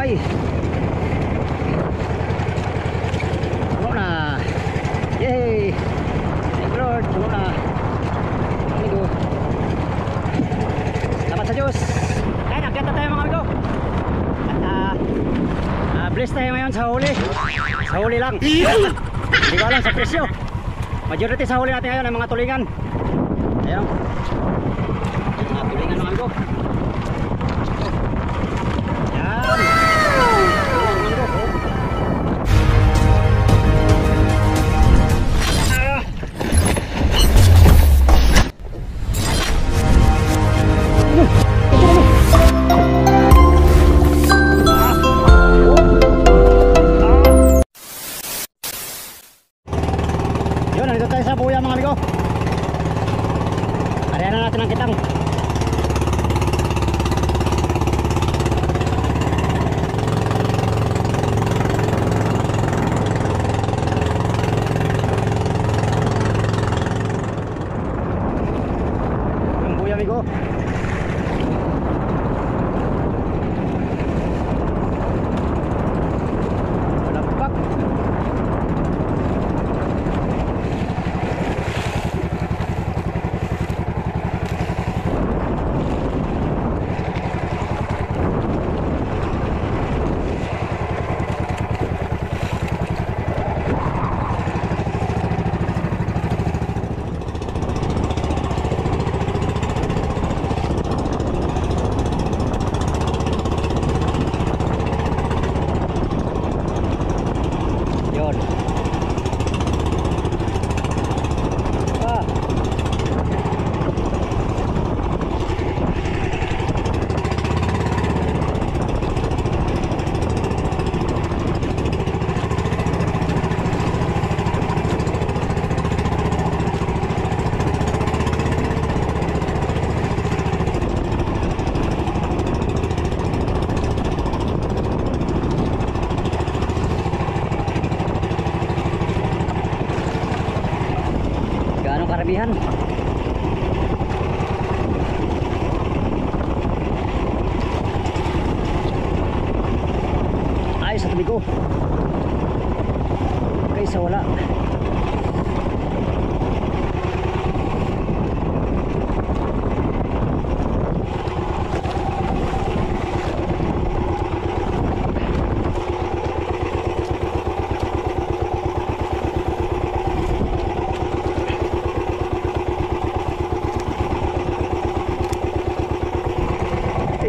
Agoy. Puno na. Yay! Thank you Lord. Puno na. Amigo. Salamat sa Diyos. Kaya nakyat na tayo mga amigo. At bless tayo ngayon sa huli. Sa huli lang. Hindi ko alam sa presyo. Majority sa huli natin ngayon ay mga tulingan. Ayan. Mga tulingan mga amigo. Karamihan. Ay sa tabi ko kaysa wala.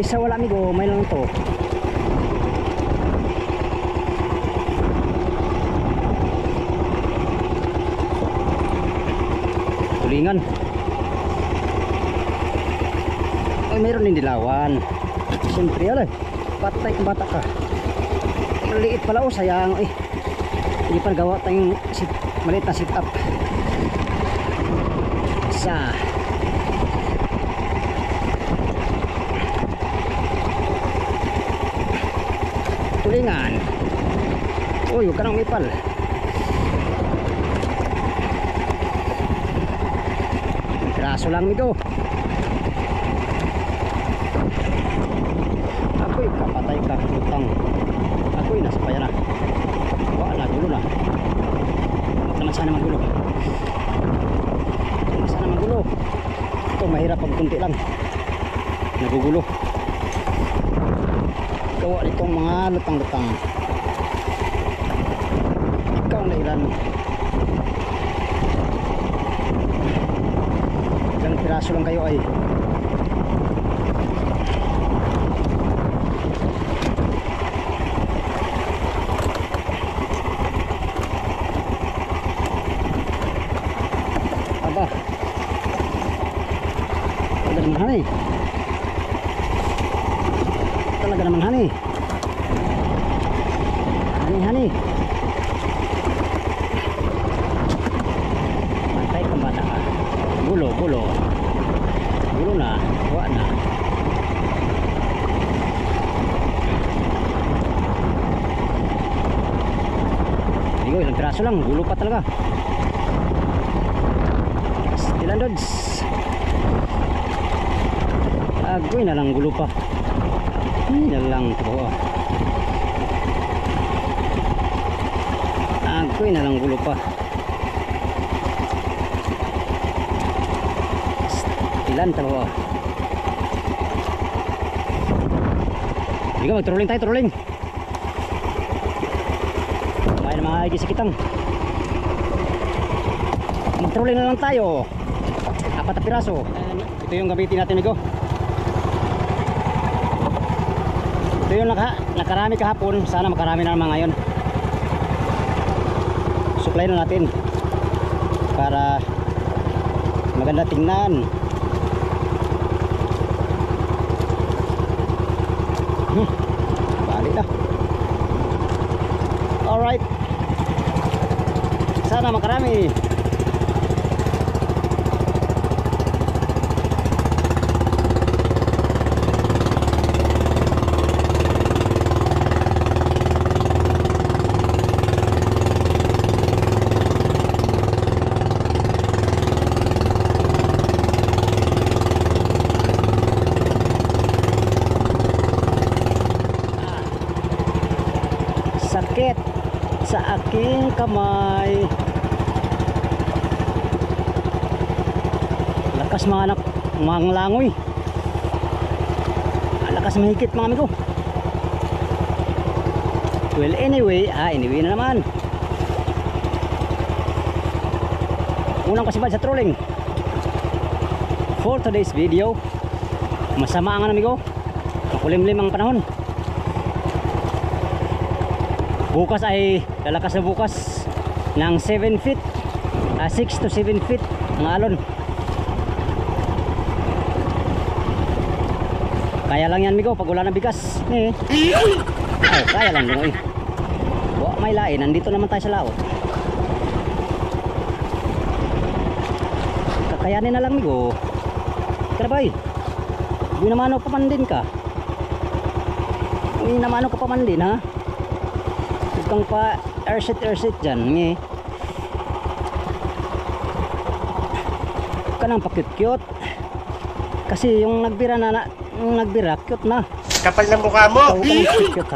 Isa wala amigo, may lang to. Tulingan. Ay mayroon din dilawan. Siyempre ala, patay kang bata ka. Maliit pala oh, sayang eh. Hindi pa gawa tayong maliit na sit up. Isa. Tulingan. Uy, huwag ka nang umipal. Piraso lang ito. Ako'y kapatay ka utang. Ako'y nasa paya na. Wala, gulo na. Huwag naman sana magulo. Huwag naman sana magulo. Ito mahirap pag kunti lang. Nagugulo. Gawa nitong mga lutang-lutang. Ikaw na ilan. Ilang piraso lang kayo ay. Aba. Talaga naman hanay. Talaga naman hanay. Hani. Mantay kang bata ka. Gulo na, huwag na. Hindi ko, ilang piraso lang, gulo pa talaga. Stilan dods. Agoy na lang gulo pa. Hindi na lang ito. Agoy na lang gulo pa. Ilan talo. Bigo mag-trolling tayo, trolling. May na mga igis kitang. Mag-trolling na lang tayo. 4 na piraso. Ito yung gamitin natin, Migo. Ito yung nakarami kahapon. Sana makarami na naman ngayon. Supply na natin para maganda tingnan. Balik na. Alright, sana makarami. Sakit sa aking kamay. Lakas mga anak, mga langoy. Lakas mahigit mga amigo. Well anyway, anyway na naman. Unang kasibad sa trolling. For today's video, masama ang amigo. Makulimlim ang panahon. Bukas ay lalakas na bukas ng 7 feet, 6 to 7 feet ang alon. Kaya lang yan, Migo, pag wala ng bigas. Kaya lang dun. May lain, nandito naman tayo sa laot. Kakayanin na lang, Migo. Karabay, hindi naman ako pamandin ka. Hindi naman ako pamandin, ha? Kung pa airset dyan kanang pa-cute kasi yung nagbira na yung nagbira cute na kapal ng mukha mo. Cute,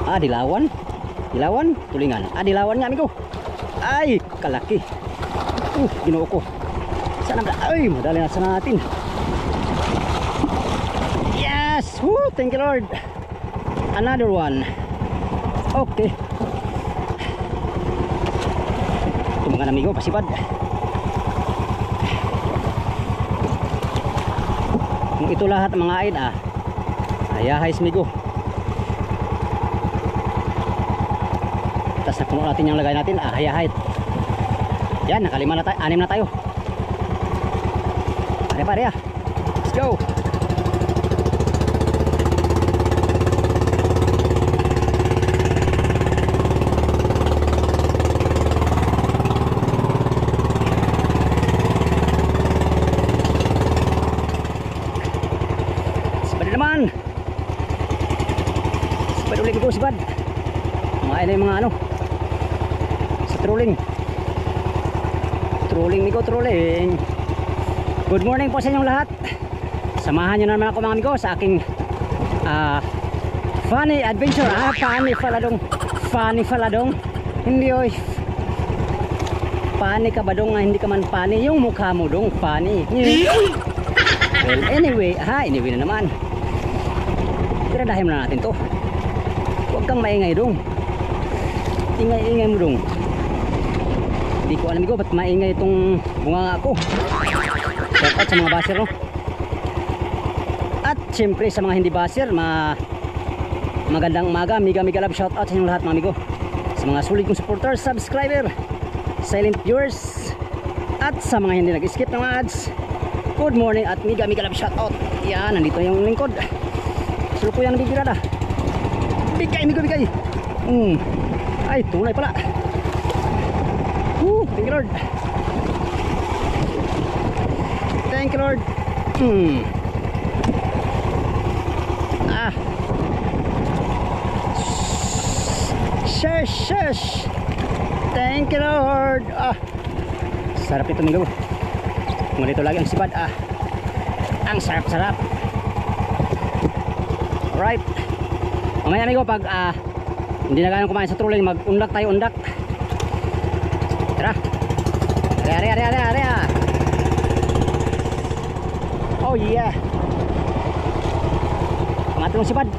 ha. Dilawan tulingan. Dilawan nga amigo. Ay kalaki. Ginoo ko. Sana ay madali na sana natin. Yes. Thank you Lord. Another one. Okay. Ito mga amigo, pasipad. Kung ito lahat mga aid, ayahais migo. Tapos napuno natin yung lagay natin, ayahait. Yan, nakalima na tayo, 6 na tayo. Pare, let's go. Sibad kumain na yung mga sa trolling Migo, trolling. Good morning po sa inyong lahat. Samahan nyo naman ako mga amigo sa aking funny adventure. Funny faladong hindi oy funny ka ba dong, hindi ka man funny yung mukha mo dong funny. Well anyway, anyway na naman. Tiradahin na natin to. Huwag kang maingay dong. Ingay mo dong. Hindi ko alam ko ba't maingay itong bunga ko. Shout out sa mga baser no. At syempre sa mga hindi baser, magandang umaga. Mega love shout out sa inyong lahat mga amigo. Sa mga sulit kong supporters, subscriber, silent viewers, at sa mga hindi nag-skip ng ads, good morning at mega love shout out. Yan, nandito yung lingkod. Solo po yan bibirada. Bigay. Ay, tunay pala. Thank you Lord. Thank you Lord. Shush. Thank you Lord. Sarap ito mga. Ngalito lagi ang sibad. Ang sarap. Alright. Mamaya amigo pag Hindi na kayang kumain sa trolling. Mag-undak tayo, undak. Tara. Area. Oh yeah. Pangatlong sipad.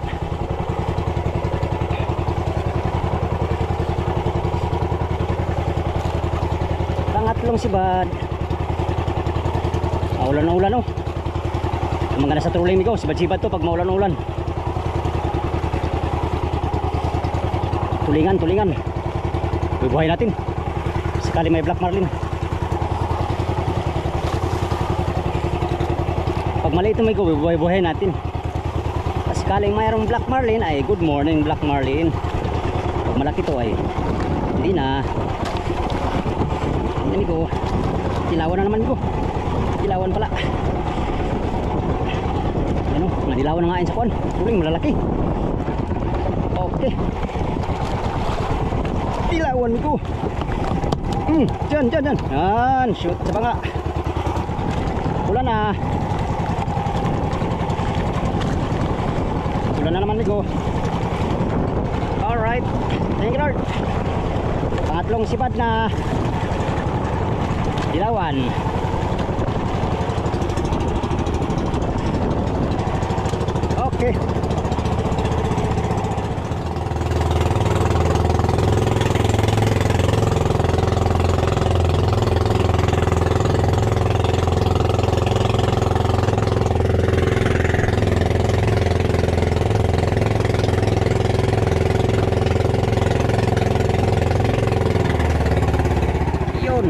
Pangatlong sipad. Ulan na ulan, oh. Ang maganda sa trolling ko, sibad-sibad to pag maulan-ulan. Tulingan. Bubuhay natin. Sekali may black marlin. Pag maliit na may go, bubuhay natin. Sakaling mayroong black marlin ay good morning black marlin. Pag malaki to ay hindi na. Hindi ko. Dilawan na naman ko. Dilawan pala. Ano, dilawan na nga yun sa kuwan. Tuling malalaki. Okay. Dilawan ko. Diyan. Yan, shoot sa banga. Ulan na. Ulan na naman ko. Alright. Thank you Lord. Pangatlong sipad na dilawan. Okay. Yun.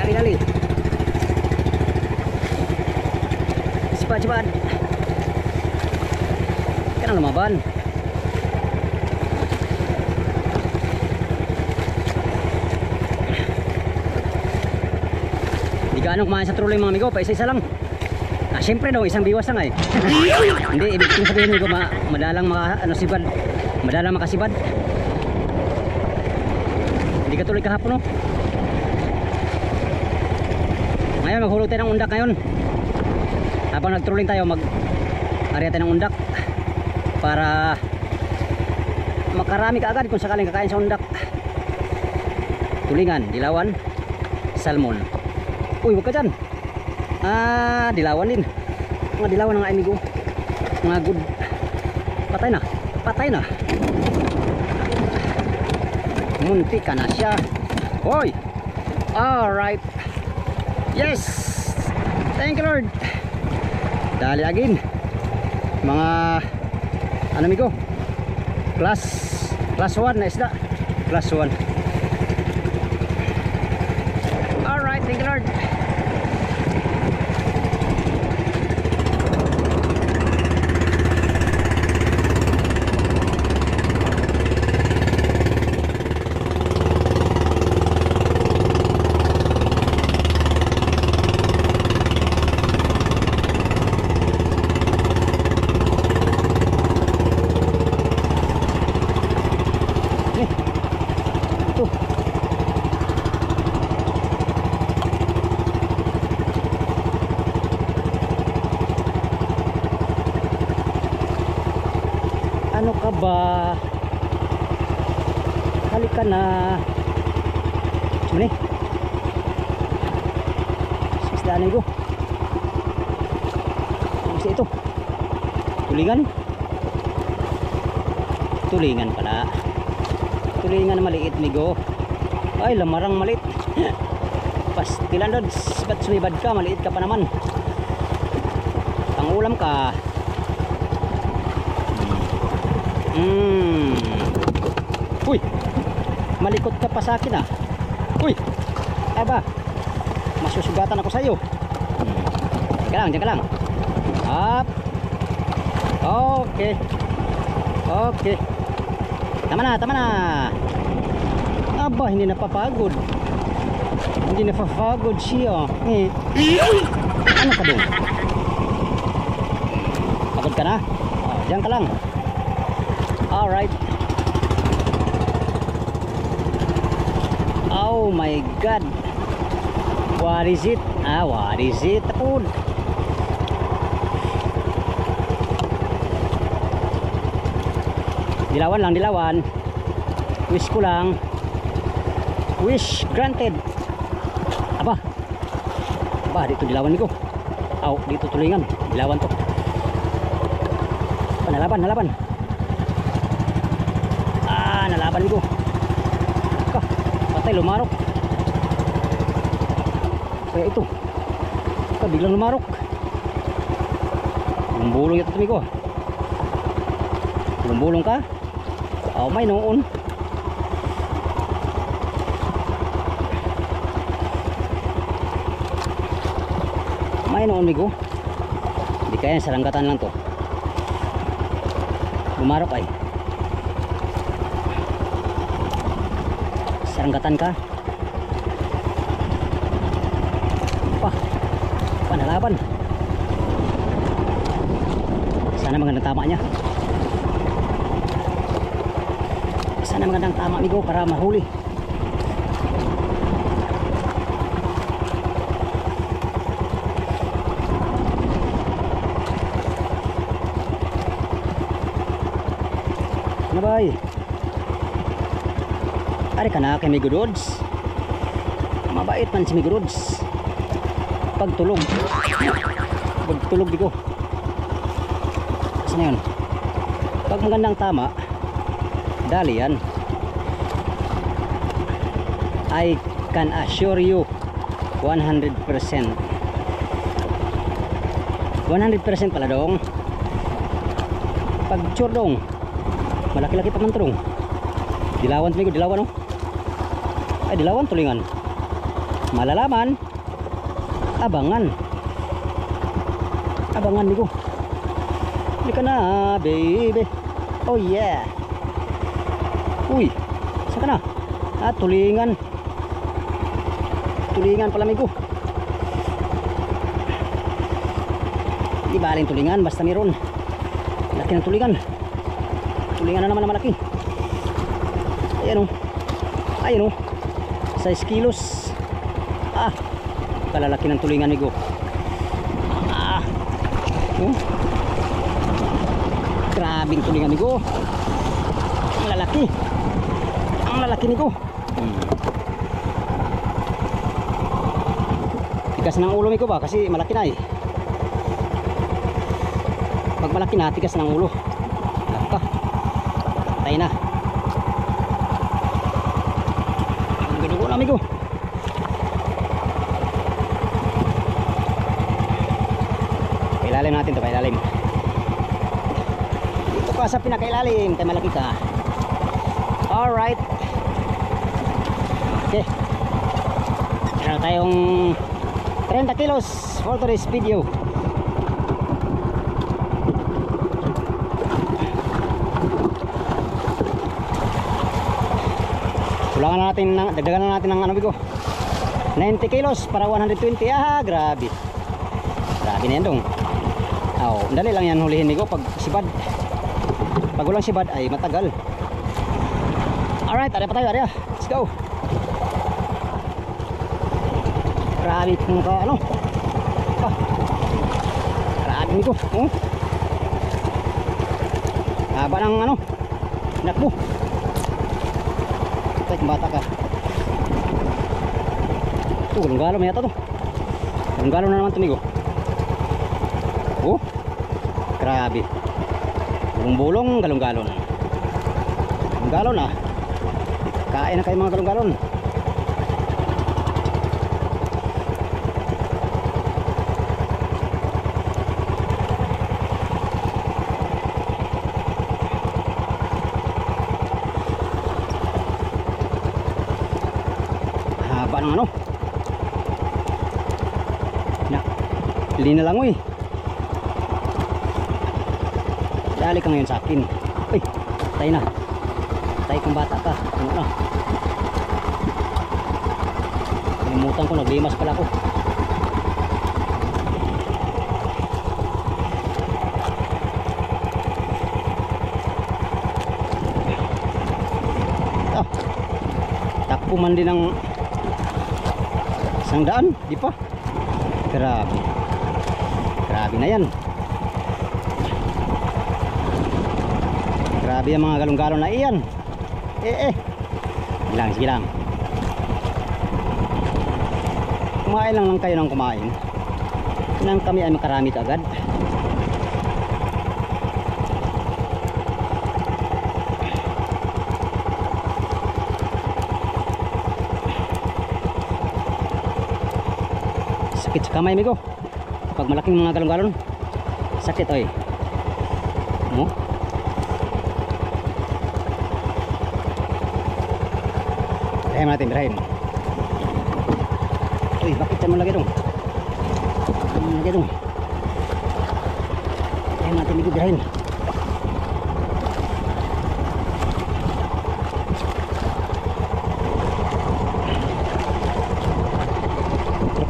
Dali. Cepat. Kanang lumaban. Di gaano kumain sa trolling mga amigo, pa isa-isa lang. Siyempre daw, isang biwas lang Hindi, ibig kong sabihin ko madalang sibad. Madalang makasibad. Hindi ka tuloy kahapon, no? Ngayon, maghulog tayo ng undak ngayon. Habang nag-trolling tayo, mag-area tayo ng undak. Para makarami ka agad kung sakaling kakain sa undak. Tulingan, dilawan, salmon. Uy, wag ka dyan. Dilawan din. Mga dilawan ng amigo. Mga good. Patay na. Munti ka na siya. Hoy. Alright. Yes. Thank you Lord. Dali again. Mga amigo. Class 1 na isda. Class 1. Alright, thank you Lord. Ano ka ba? Halika na. Sumali. Sisdaanin ko. Ano siya ito? Tulingan pala. Tulingan na maliit migo. Ay, lamarang maliit. Pastilan doon. Ba't sumibad ka? Maliit ka pa naman. Pangulam ka. Uy, malikot ka pa sa akin Uy, aba, masusugatan ako sa iyo. Diyan ka lang. Up. Okay. Tama na. Aba, hindi napapagod. Hindi napapagod siya. Ano ka doon? Pagod ka na? Diyan ka lang. Alright. Oh my God. What is it? What is it? Tapod. Dilawan lang, dilawan. Wish ko lang. Wish granted. Aba. Aba, dito dilawan ko. Aw, dito tulingan. Dilawan to. Nalaban, nalaban. Ah, nalaban ko. Ka, patay, lumarok. Kaya ito. Ka, biglang lumarok. Lumbulong ito ko. Lumbulong ka? Aw, may noon. May noon migo. Hindi kaya saranggatan lang to. Lumarok ay. Saranggatan ka. Panalaban. Sana magandang tama niya. Sana magandang tama amigo para mahuli. Nabay. Ari ka na kay Migo Rods. Mabait man si Migo Rods. Pagtulog dito. Saan yun? Pag magandang tama, dali yan. I can assure you 100%. 100% pala dong. Pag sure dong, malaki-laki pa man to dong. Dilawan tumigo, dilawan oh. Ay, dilawan tulingan. Malalaman. Abangan niyo. Hindi ka na baby. Oh yeah. Uy, saan ka na? Ah, tulingan pala migo. Di baling tulingan, basta meron. Laki ng tulingan na naman na malaki. Ayan o 6 kilos. Ah, kalalaki ng tulingan migo. Grabing tulingan migo. Ang lalaki migo. Tigas ng ulo migo ba kasi malaki na eh. Pag malaki na, tigas ng ulo. Naka, patay na. Ang gadugo na migo. Ilalim natin to, kailalim. Dito ka sa pinakailalim, kay malaki ka. Alright. Okay. Meron tayong 30 kilos for today's video. Kulangan na natin, dagdagan na natin ng ano bigo. 90 kilos para 120. Ah, grabe. Grabe na yan dong. Oh, dali lang yan hulihin migo pag sibad. Pag walang sibad ay matagal. Alright, ari pa tayo, ari. Let's go. Grabe kung ka ano. Ah. Grabe migo. Haba ng ano. Nakbo. Ito bata ka. Ito, galong-galong yata to. Galong-galong na naman to migo. Oh, grabe. Bulong-bulong, galong-galon. Galong-galon ah. Kain na kayo mga galong-galon. Haba ng ano. Na, hili na lang eh. Dali ka ngayon sa akin. Uy, tayo na. Tayo kang bata ka. Ano na? Kalimutan ko, naglimas pala ako. Ah, takpo man din ng isang daan, di pa? Grabe. Grabe na yan. Grabe ang mga galong-galon na iyan. Sige lang. Kumain lang kayo ng kumain. Nang kami ay makarami agad. Sakit sa kamay migo. Pag malaking mga galong-galon, sakit oy. Mo? Birahin natin, birahin. Uy, bakit dyan mo lagi dong? Lagi dong. Birahin natin migo, birahin.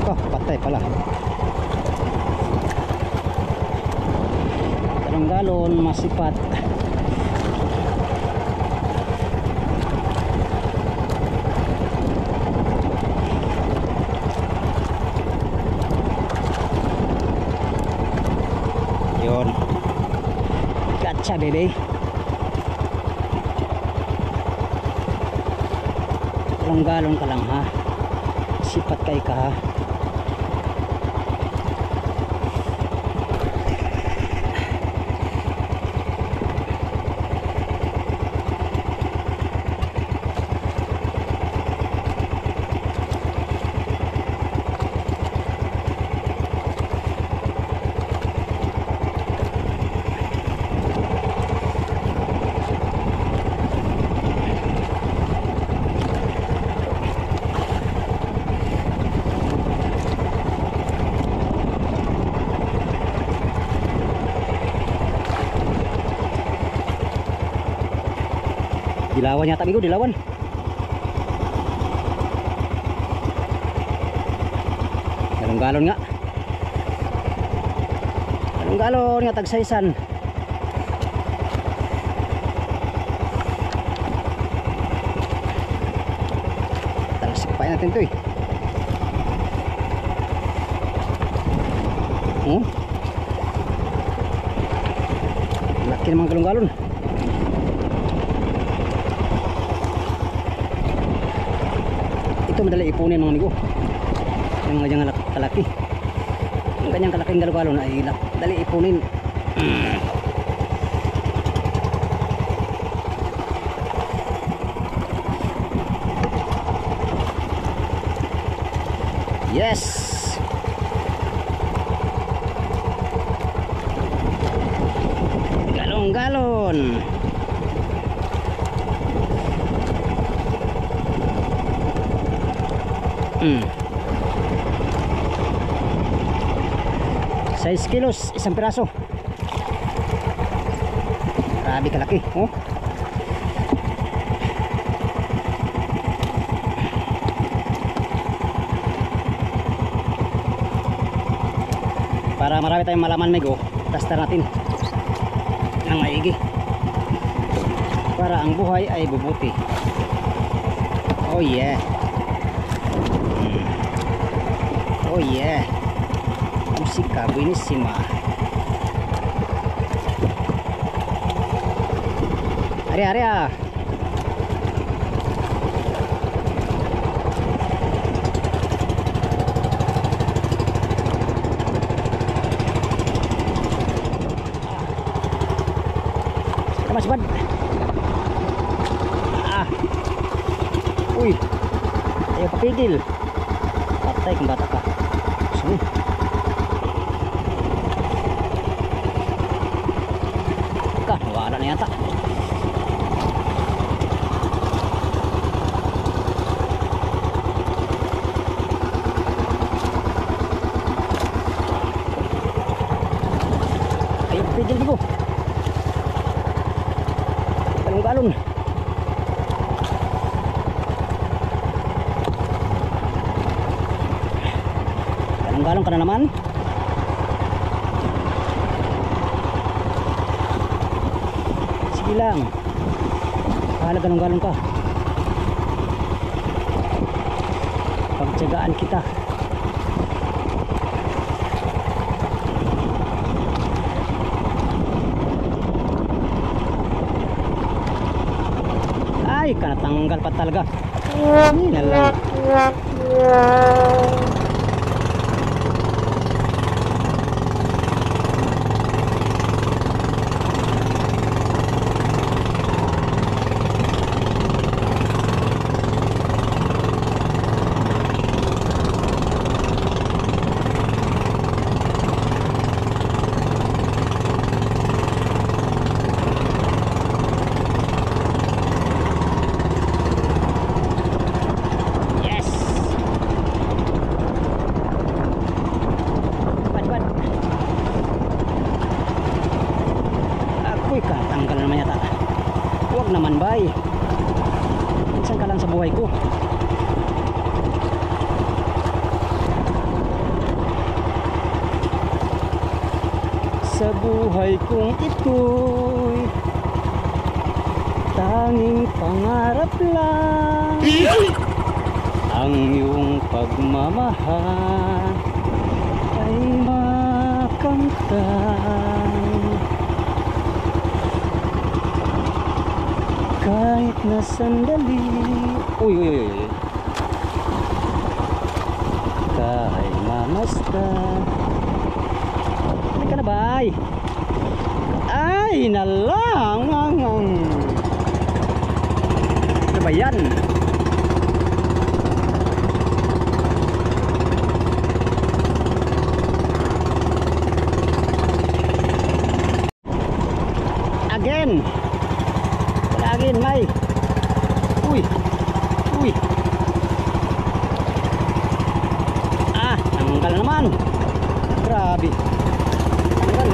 Patay pala. Galon masipat. Yun. Gotcha baby. Galon ka lang ha. Sipat kay ka ha. Dilawan yata migo, dilawan. Galon-galon nga. Galon-galon nga tagsaysan. Talasipay natin to eh. Laki naman galon-galon. Ito madali ipunin mga amigo. Yung mga diyang kalaki. Yung kanyang kalaking galong-galon ay dali ipunin. Yes. Galong-galon. Size kilos, isang piraso. Grabe kalaki, oh. Para marami tayong malaman migo, tester natin ng maigi para ang buhay ay bubuti. Oh yeah. Oh yeah. Musika buenísima. Area. Mas bad. Uy. Ayaw papigil. Patay kung bata ka. Wala na yata. Ayaw papigil ko. Galon-galon. Galon-galon ka na naman. Sige lang. Bahala galon-galon ka. Pagtsagaan kita. Ay, kanatanggal pa talaga. Hindi na lang. Tanggal na naman yata. Huwag naman bay. Minsan ka lang sa buhay ko. Sa buhay kong ito'y tanging pangarap lang ang iyong pagmamahal ay makamtan. Kahit na sandali. Uy, uy, uy, uy. Kahit mamasdan. Hindi ka na ba ay? Ay, nalang. Ano ba yan? Again. Again, may. Uy. Uy. Ah, tanggal naman. Grabe. Tanggal.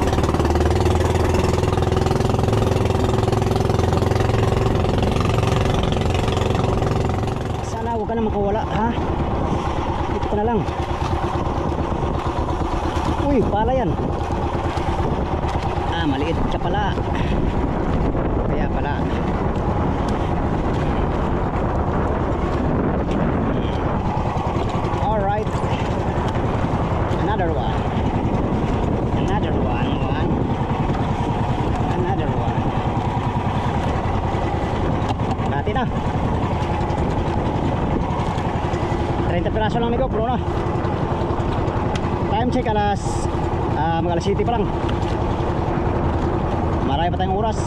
Sana huwag ka na makawala, ha? Dito ka na lang. Uy, pala yan. Ah, maliit ka pala. Kaya pala. Alright. Another one. Another one. Another one. Dati na. 30 piraso lang amigo, puno na. Time check alas mag alas 7 pa lang. Marami pa tayong oras.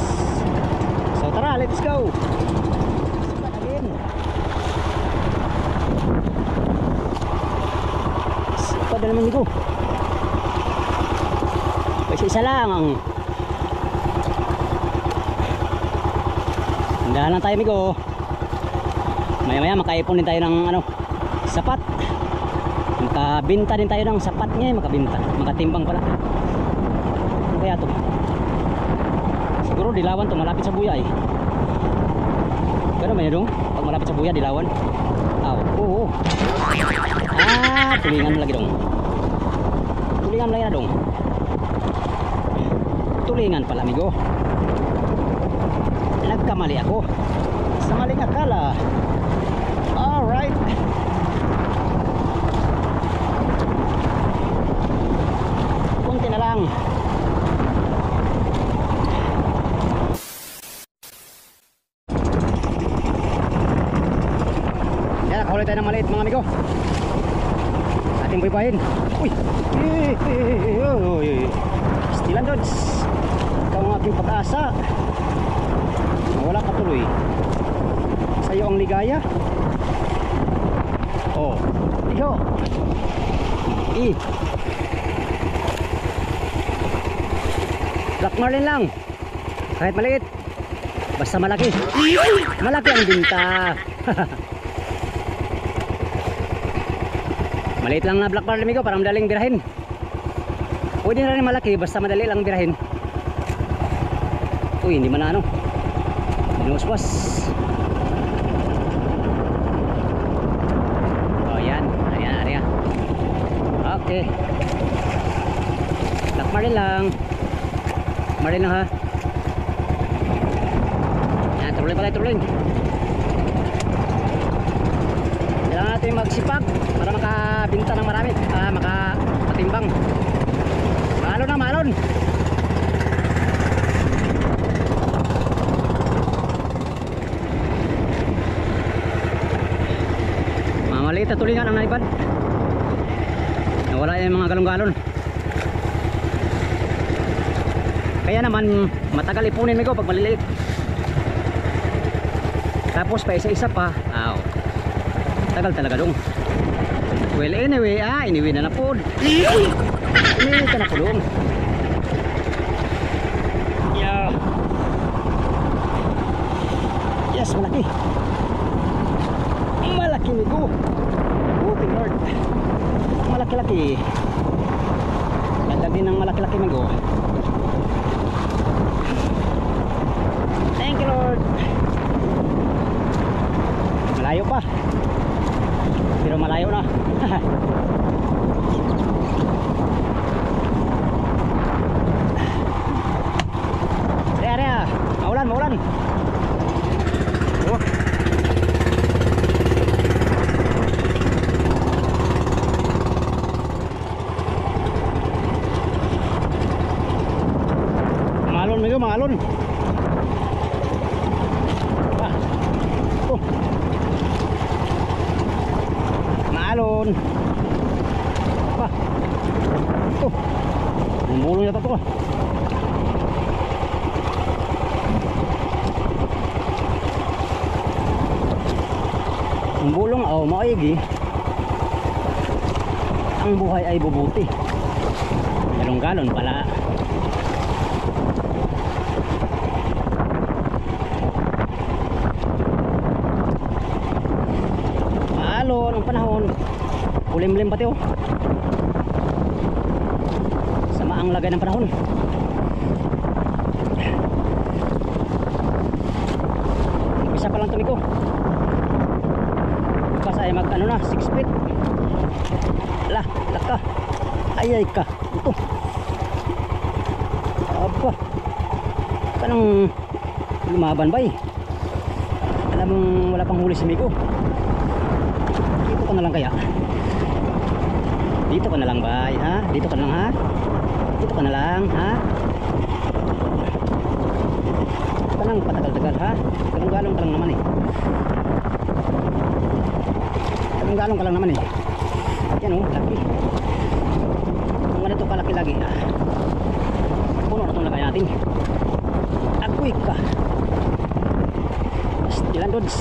So tara, let's go. Again. Sipad na naman ito. Isa lang ang hindahan lang tayo amigo. Maya maya makaipon din tayo ng ano, sapat. Makabinta din tayo ng sapat niya, makabinta, makatimbang pala. Ano kaya to? Siguro dilawan to, malapit sa buya eh. Gano'n ba yun dong? Pag malapit sa buya, dilawan. Oo. Ah, tulingan lagi dong. Tulingan lagi na dong. Tulingan pala amigo. Nagkamali ako sa maling akala. Alright. Kunti na lang. Yan, nakahuli tayo ng maliit mga amigo. Ating buhay-buhayin. Uy! Stilan dods. Ikaw ang aking pag-asa. Wala ka tuloy. Sa'yo ang ligaya. Oh, iho. Black marlin lang. Kahit maliit. Basta malaki. Malaki ang binta. Maliit lang na black marlin amigo, para madaling birahin. Pwede na rin malaki, basta madali lang birahin. Uy, hindi man na ano. Binuswas. Oh, yan. Area. Okay. Black marlin lang. Marlin lang ha. Yan, tuloy. Kailangan natin magsipag para makabinta ng marami, makatimbang. Malon. Maliit na tulingan ang naibad. Nawala yung mga galon-galon. Kaya naman matagal ipunin mo pag maliliit. Tapos pa isa-isa pa. Tagal talaga dong. Well anyway, iniwi na po. Iniwi ka na po dong. Yeah. Yes, malaki. Malaki nito. Buti Lord. Malaki-laki. Ganda din ng malaki-laki migo. Thank you Lord. Malayo pa. Pero malayo na. Area. Maulan. Oh. Malon. Malon. Mulong yata to. Ang bulong maigi. Ang buhay ay bubuti. Galon-galon pala. Ang panahon kulimlim pati sama ang lagay ng panahon. Isa pa lang tumiko. Bukas ay mag 6 feet. Laka ayay ka ito. Aba kanang lumaban ba alam mong wala pang huli si Miko. Dito ka na lang kaya? Dito ka na lang ba? Ha? Dito ka na lang ha? Dito ka na lang ha? Tanang patagal-tagal ha? Galong-galong ka lang naman Galong-galong ka lang naman Yan laki. Kung ganito kalaki lagi puno na itong lagay natin. Agoy ka. Stilan dods.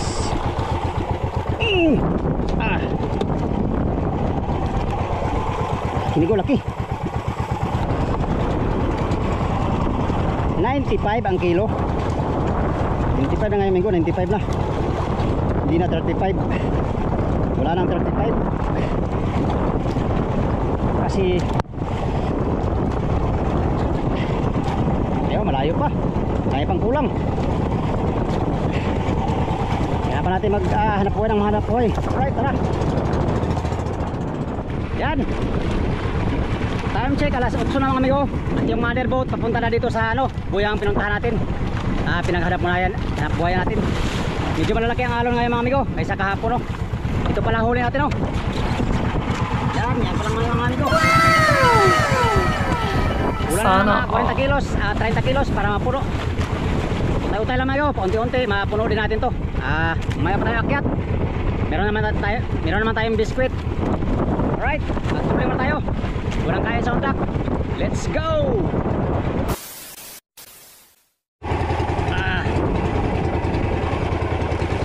Kinigo laki. 95 ang kilo. 95 na ngayon minggo, 95 na. Hindi na 35. Wala nang 35. Kasi malayo pa. Kaya pang kulang. Kaya pa natin maghanap buhay ng hanap buhay. Alright, tara. Yan. Time check, alas 8 na mga amigo. At yung mother boat papunta na dito sa buyang pinuntahan natin. Pinaghanap mo na yan, hanap buhay natin. Medyo malalaki ang alon ngayon mga amigo kaysa kahapon Ito pala huli natin Yan pa lang mga amigo. Kulang na 40 kilos, 30 kilos para mapuno. Tayo-tayo lang mga paunti-unti, mapuno din natin to. Maya pa tayo akyat. Meron naman tayong biskwit. Alright, magtuloy muna tayo. Walang kaya sa untak. Let's go!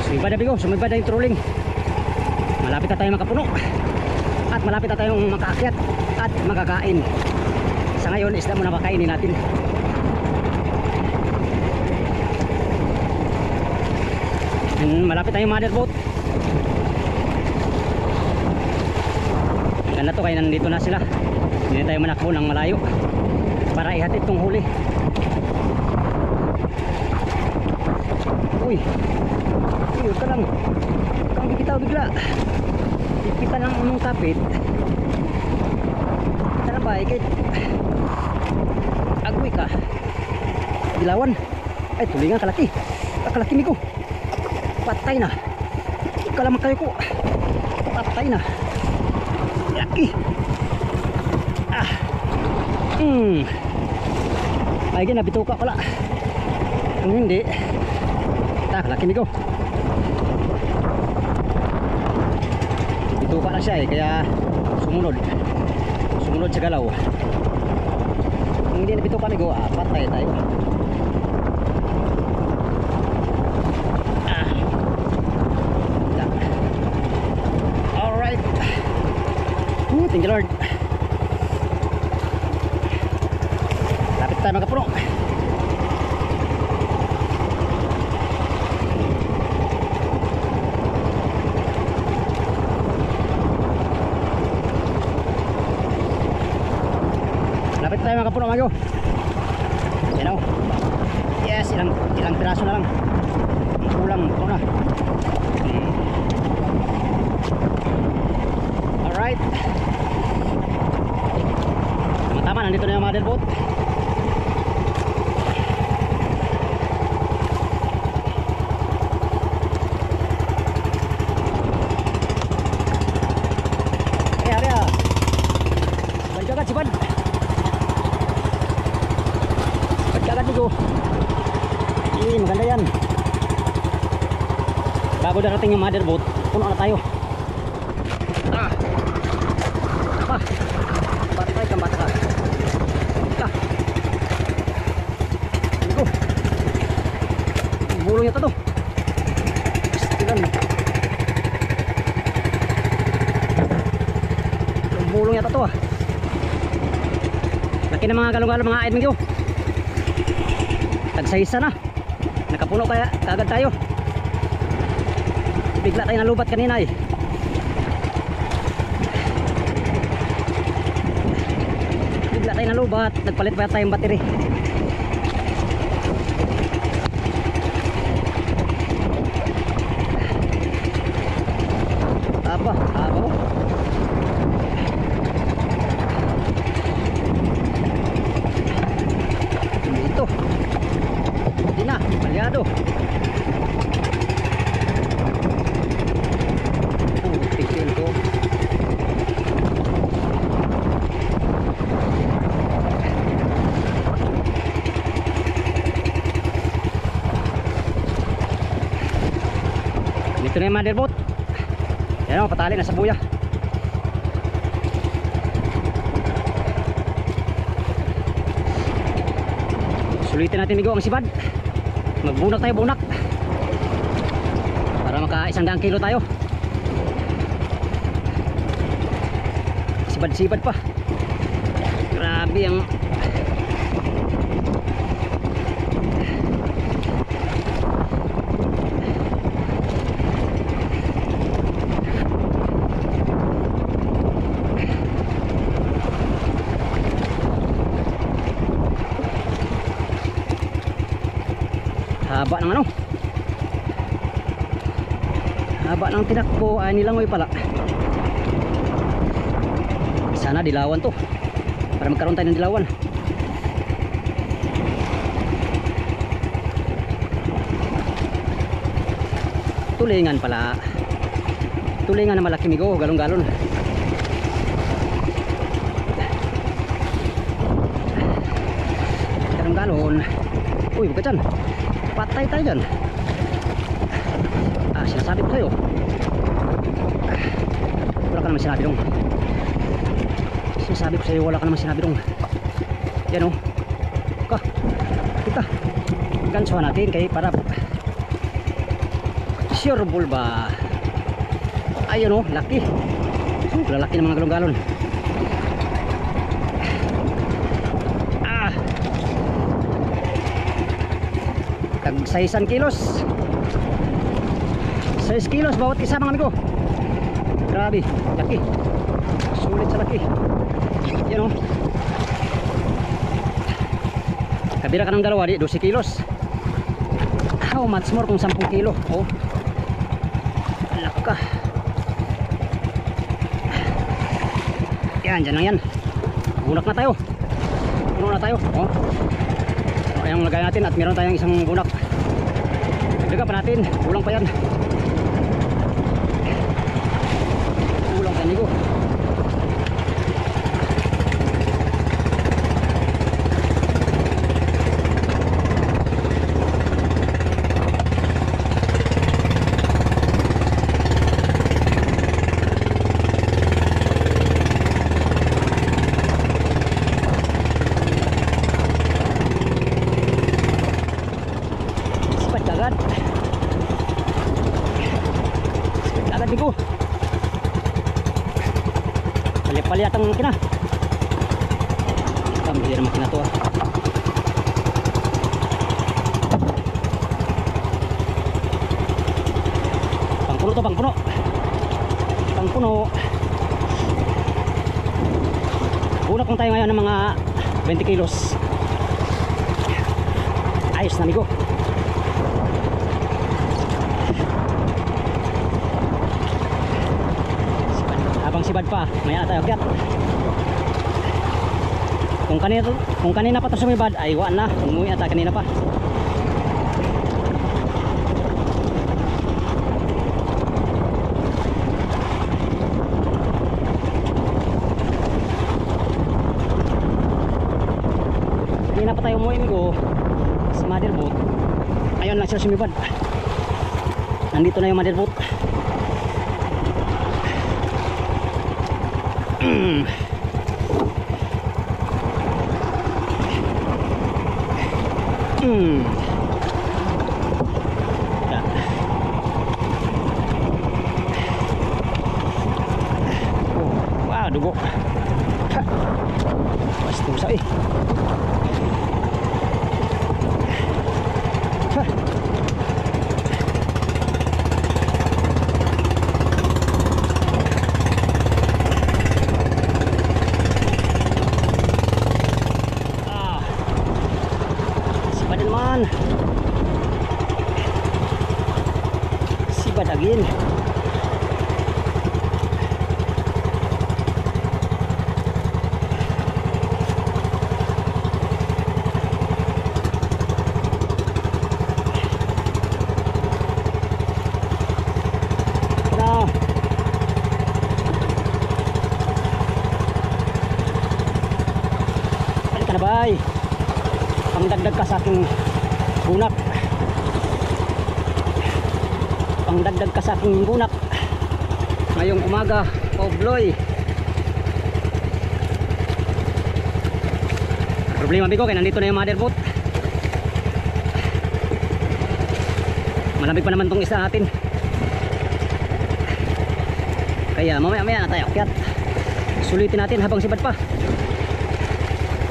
Sumibad na bigo, sumibad na yung trolling. Malapit na tayo makapuno. At malapit na tayong makaakyat at makakain. Sa ngayon, isda muna pakainin natin. Malapit tayong mother boat. Ganda to kaya nandito na sila. Hindi tayo manakbo ng malayo para ihatid itong huli. Uy, huwag ka lang. Huwag kang bigitaw bigla. Kita lang mong kapit. Sana ba, ikit agoy ka. Dilawan. Ay, tulingan kalaki. Kalaki ni ko. Patay na. Kalaman kayo ko. Patay na. Laki. Ay, ginabituka pala. Kung hindi, laki ni ko. bituka na siya kaya sumunod sa galaw. Kung hindi na bituka amigo, patay tayo. Alright, thank you Lord. Lapit tayo magkapuno. Lapit tayo mga kapuno mga you know. Yes, ilang piraso na lang kulang ito na. Alright, tama-tama, nandito na yung mother boat. Area balik agad si Bad. Agad dito. Maganda yan. Bago darating yung mother boat, puno na tayo. Batay kang bata ka. Ito. Bulong yata to. Istilan. Bulong yata to Laki na mga galong-galong mga aid mga tagsaysa na. Nakapuno kaya kagad tayo. Bigla tayo nalubat kanina Bigla tayo nalubat. Nagpalit pa tayong battery. Aba mo. Dito. Hindi na, malyado. Tigil ko. Dito na yung mother boat. Yan o, patali na sa buya. Sulitin natin migo ang sibad. Magbunak tayo, bunak para maka 100 kilo tayo. Sibad-sibad pa. Grabe ang haba ng ano, haba ng tinakbo. Ay nilangoy pala. Sana dilawan to para magkaroon tayo ng dilawan. Tulingan pala. Tulingan na malaki migo, galong-galon. Galong-galon. Uy, buka dyan. Patay tayo dyan. Sinasabi ko sa'yo. Wala ka naman sinabi dong. Sinasabi ko sa'yo, wala ka naman sinabi dong. Yan o. Kita. Gansuhan natin kay para sure bull ba. Ayun o, laki. Lalaki ng mga galong-galon. Tag 6 kilos. 6 kilos bawat isa mga amigo. Grabe, laki. Sulit sa laki. Yan o. Kabira ka ng dalawa di 12 kilos. How much more kung 10 kilo. Oh, laka. Yan, dyan lang yan. Bunak na tayo. Puno na tayo. Oh, yung lagay natin at meron tayong isang bunak. Daga pa natin, kulang pa yan. Kulang pa yan, Nigo. Bili atang makina. Bili na makina to ah. Pangpuno to, pangpuno. Pangpuno. Una kong tayo ngayon ng mga 20 kilos. Ayos na amigo. Habang sibad pa, maya na tayo akyat. Kung kanina pa ito sumibad, ay wala na. Umuwi ata kanina pa. Kanina pa tayo umuwi amigo sa motherboard. Ayun lang siya sumibad. Nandito na yung motherboard. Wow, dugo. Pasti usah sibad again. Balik ka na bay. Pangdagdag ka sa aking bunak. Pangdagdag ka sa aking bunak ngayong umaga, Obloy. Problema bigo kaya nandito na yung motherboard. Malamig pa naman tong isa natin, kaya mamaya na tayo akyat. Sulitin natin habang sibad pa.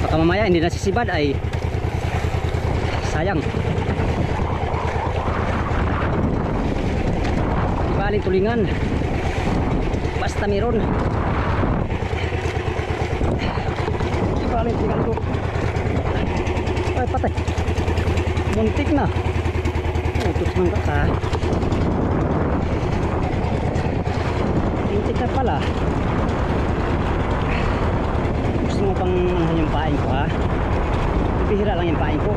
Baka mamaya hindi na sisibad ay sayang. Balik tulingan basta meron. Balik tulingan ko. Ay patay, muntik na. Utos man ka. Muntik na pala. Gusto mo pang yung pain ko ha? Bihira lang yung pain ko.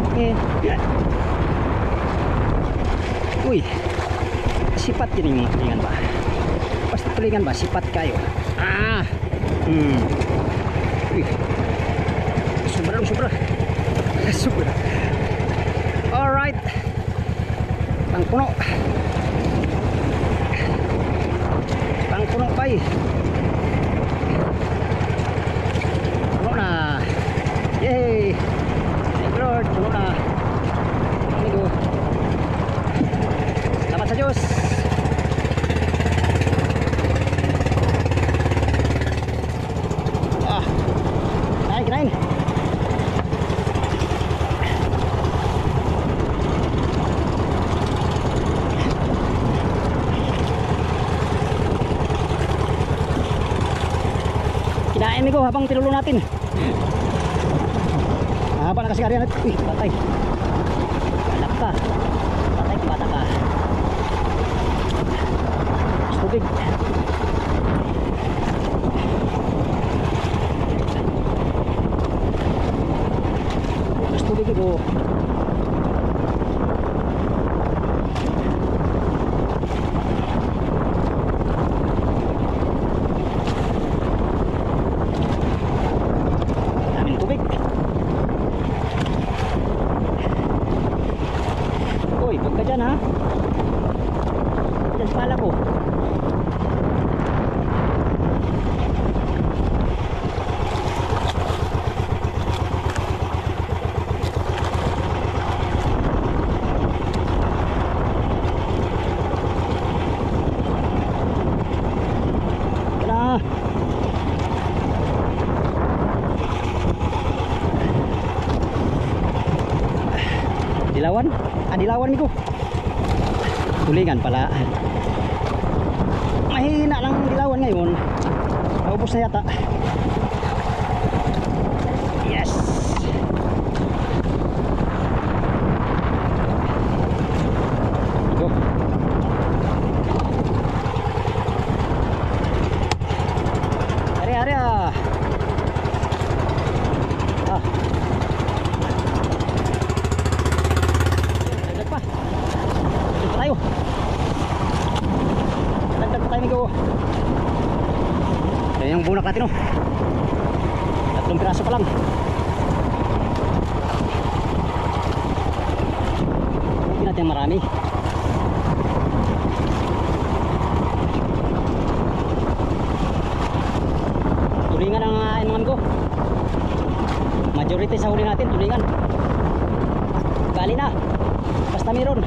Uy, sipat yun yung mga tulingan ba? Basta tulingan ba, sipat kayo. Uy, sobra. Alright, pangpuno pa puno na. Yay, thank Lord, puno na amigo. Salamat sa Diyos. Kinain. Kinain amigo habang tinulo natin. Haba na kasi karya natin. Uy, patay. Anak ka. Patay ka, bata ka. Tubig. Tubig ito. Daming tubig. Uy, huwag ka dyan ha. Dyan sa pala ko. Dilawan? Dilawan amigo. Tulingan pala. Mahina lang dilawan ngayon. Naubos na yata. Yes. Go. Hari-hari ah. Dagdag pa. Dagdag pa tayo. Dagdag pa tayo amigo. Yan yung bunak natin oh. 3 piraso pa lang. Hindi natin marami. Tulingan ang mga amigo. Majority sa huli natin tulingan. Gali na. Basta meron.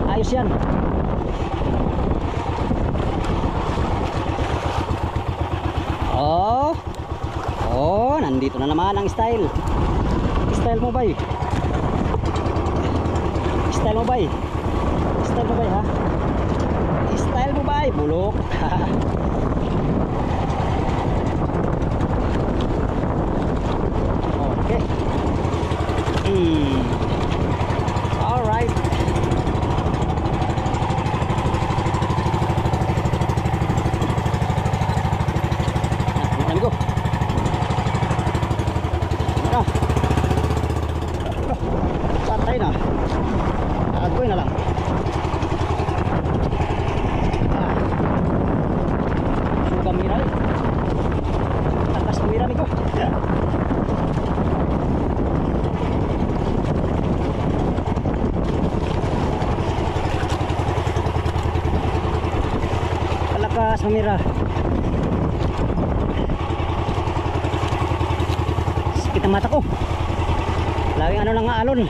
Ayos yan. Oh, nandito na naman ang style. Style mo bay. Style mo bay. Style mo bay ha. Style mo bay. Bulok. Okay. Alright. Patay na. Agoy na lang. Sugang miral. Takas na miral ko. Palakas mamira. Sakit ang mata ko. Laging ano lang alon.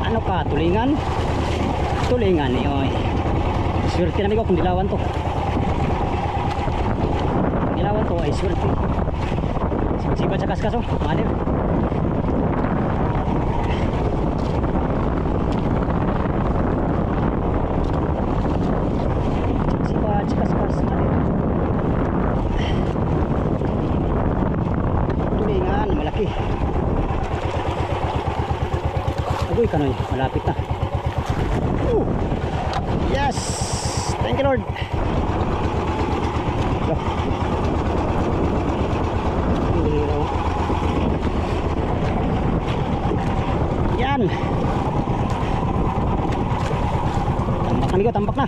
Ano ka? Tulingan? Tulingan eh. Oy. Swerte na amigo kung dilawan to. Dilawan to ay swerte. Sibat sa kaskas oh. Maliw. Sibat sa kaskas. Maliw. Tulingan. Malaki. Agoy ka na malapit na. Yes. Thank you Lord. Yan. Tambak na amigo, tambak na.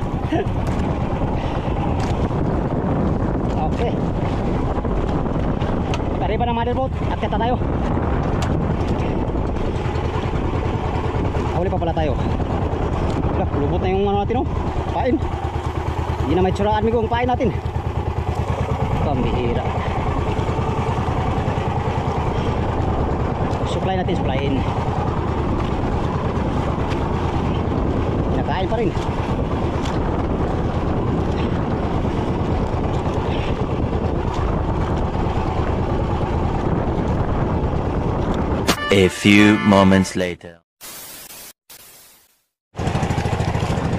Okay. Kariba ng mother boat. Akyat na tayo. Huli pa pala tayo. Lubot na yung ano natin oh. Pain. Hindi na may tsuraan amigo ang pain natin. Pambihira. Supply natin, supplyin. Nakain pa rin. A few moments later.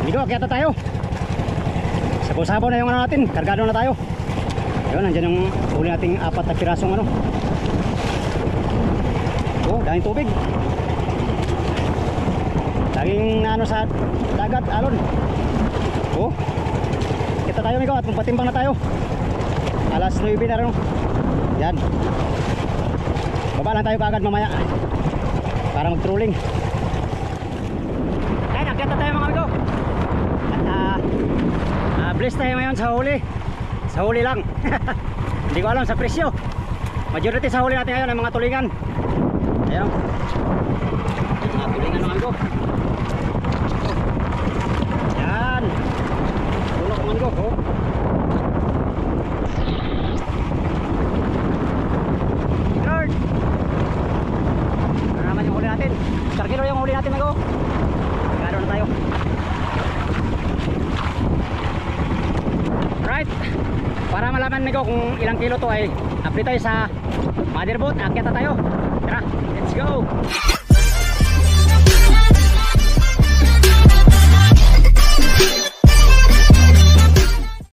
Amigo, akyat na tayo. Sabaw-sabaw na yung ano natin. Kargado na tayo. Ayun, nandiyan yung huli nating 4 na pirasong ano. Oh, daming tubig. Laging ano sa dagat, alon. Oh. Kita tayo amigo at magpatimbang na tayo. Alas 9 na rin. Yan. Baba lang tayo kaagad mamaya. Para mag-trolling. Ayun, akyat na tayo mga amigo. At bless tayo ngayon sa huli. Sa huli lang. Hindi ko alam sa presyo. Majority sa huli natin ngayon ay mga tulingan. Ayun. Mga tulingan mga amigo. Yan. Tulok mga amigo. Oh. Alright, para malaman nyo kung ilang kilo to ay update tayo sa motherboard. Aakyat na tayo. Tara, let's go.